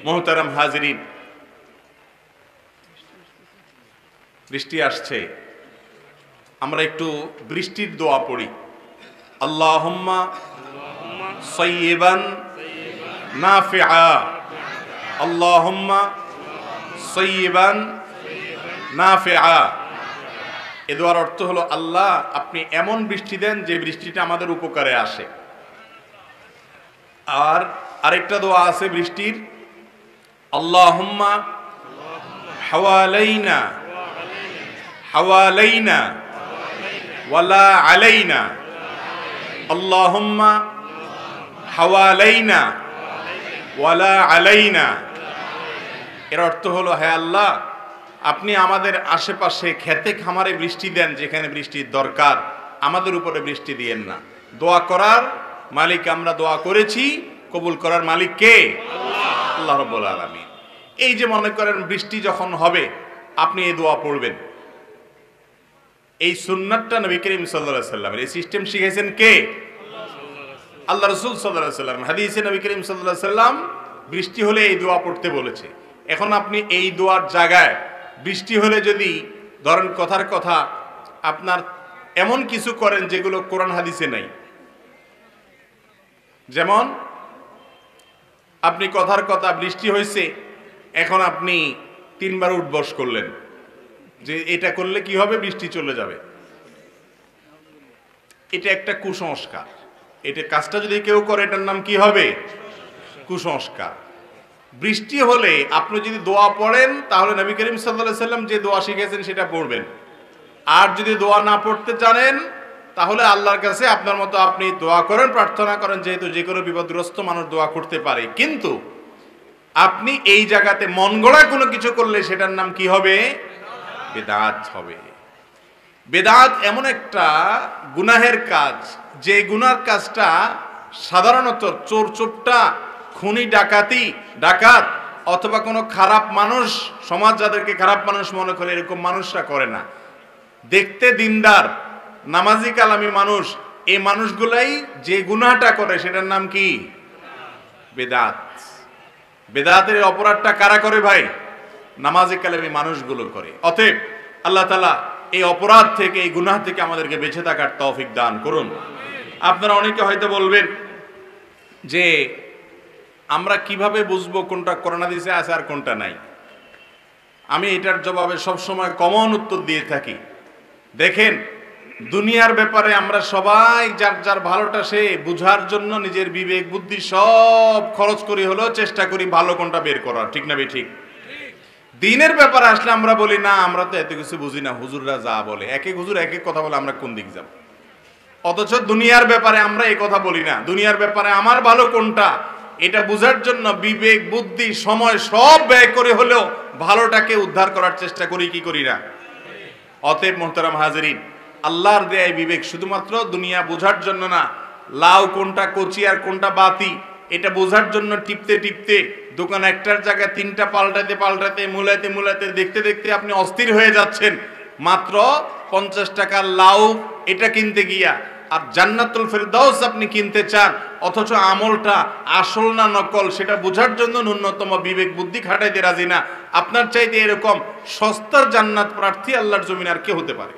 মোহতারাম হাজিরিন, বৃষ্টি আসছে, আমরা একটু বৃষ্টির দোয়া পড়ি। আল্লাহুম্মা সাইয়্যিবান নাফিআ, আল্লাহুম্মা সাইয়্যিবান নাফিআ। এ দোয়ার অর্থ হলো, আল্লাহ আপনি এমন বৃষ্টি দেন যে বৃষ্টিটা আমাদের উপকারে আসে। আর আরেকটা দোয়া আছে বৃষ্টির, আল্লাহুম্মা হাওয়ালাইনা হাওয়ালাইনা ওয়ালা আলাইনা, আল্লাহুম্মা হাওয়ালাইনা ওয়ালা আলাইনা। এর অর্থ হলো, হে আল্লাহ আপনি আমাদের আশেপাশে খেতে খামারে বৃষ্টি দেন, যেখানে বৃষ্টির দরকার, আমাদের উপরে বৃষ্টি দিয়েন না। দোয়া করার মালিক আমরা, দোয়া করেছি, কবুল করার মালিক কে? আল্লাহ রাব্বুল আলামিন। এই যে মনে করেন বৃষ্টি যখন হবে আপনি এই দোয়া পড়বেন, এই সুন্নাতটা নবী করিম সাল্লাল্লাহু আলাইহি সাল্লামের, এই সিস্টেম শিখাইছেন কে? আল্লাহ রাসূল সাল্লাল্লাহু আলাইহি সাল্লাম। হাদিসে নবী করিম সাল্লাল্লাহু আলাইহি সাল্লাম বৃষ্টি হলে এই দোয়া পড়তে বলেছে। এখন আপনি এই দোয়ার জায়গায় বৃষ্টি হলে যদি ধরেন কথার কথা আপনার এমন কিছু করেন যেগুলো কোরআন হাদিসে নাই, যেমন আপনি কথার কথা বৃষ্টি হয়েছে, এখন আপনি 3 বার উঠবস করলেন যে এটা করলে কি হবে, বৃষ্টি চলে যাবে। এটা একটা কুসংস্কার। এটা কাজটা যদি কেউ করে এটার নাম কি হবে? কুসংস্কার। বৃষ্টি হলে আপনি যদি দোয়া পড়েন তাহলে নবী করিম সাল্লাল্লাহু আলাইহি সাল্লাম যে দোয়া শিখিয়েছেন সেটা পড়বেন। আর যদি দোয়া না পড়তে জানেন তাহলে আল্লাহর কাছে আপনার মতো আপনি দোয়া করেন, প্রার্থনা করেন, যেহেতু যে কোনো বিপদগ্রস্ত মানুষ দোয়া করতে পারে। কিন্তু আপনি এই জায়গাতে মন গড়া কোনো কিছু করলে সেটার নাম কি হবে? বেদাত হবে। বেদাত এমন একটা গুনাহের কাজ, যে গুনার কাজটা সাধারণত চোর চোপটা, খুনি ডাকাত অথবা কোনো খারাপ মানুষ, সমাজ যাদেরকে খারাপ মানুষ মনে করে এরকম মানুষরা করে না। দেখতে দিনদার, নামাজি কালামি মানুষ, এই মানুষগুলাই যে গুনাহটা করে সেটার নাম কি? বেদাত। বেদাতের অপরাধটা কারা করে ভাই? নামাজি কালামি মানুষগুলো করে। অতএব আল্লাহ তাআলা এই অপরাধ থেকে, এই গুনাহ থেকে আমাদেরকে বেঁচে থাকার তৌফিক দান করুন। আপনারা অনেকে হয়তো বলবেন যে আমরা কিভাবে বুঝবো কোনটা কোরআন হাদিসে আছে আর কোনটা নাই? আমি এটার জবাবে সবসময় কমন উত্তর দিয়ে থাকি। দেখেন, দুনিয়ার ব্যাপারে আমরা সবাই যার যার ভালোটা সে বুঝার জন্য নিজের বিবেক বুদ্ধি সব খরচ করি, হলেও চেষ্টা করি ভালো কোনটা বের করার, ঠিক না ঠিক? দিনের ব্যাপারে আসলে আমরা বলি না, আমরা তো এত কিছু বুঝি না, হুজুররা যা বলে, এক এক হুজুর এক এক কথা বলে, আমরা কোন দিক যাব? অথচ দুনিয়ার ব্যাপারে আমরা এই কথা বলি না। দুনিয়ার ব্যাপারে আমার ভালো কোনটা এটা বুঝার জন্য বিবেক বুদ্ধি সময় সব ব্যয় করে হলেও ভালোটাকে উদ্ধার করার চেষ্টা করি, কি করি না? অতএব মোহতারাম হাজিরিন, আল্লাহর দেয় বিবেক শুধুমাত্র দুনিয়া বোঝার জন্য না, লাউ কোনটা কচি আর কোনটা বাতি এটা বোঝার জন্য টিপতে টিপতে দোকান একটার জায়গায় 3টা পাল্টাতে মূলাতে দেখতে দেখতে আপনি অস্থির হয়ে যাচ্ছেন মাত্র 50 টাকার লাউ এটা কিনতে গিয়া। আর জান্নাতুল ফেরদাউস আপনি কিনতে চান, অথচ আমলটা আসল না নকল সেটা বোঝার জন্য ন্যূনতম বিবেক বুদ্ধি খাটাইতে রাজি না। আপনার চাইতে এরকম সস্তার জান্নাত প্রার্থী আল্লাহর জমিনে আর কে হতে পারে?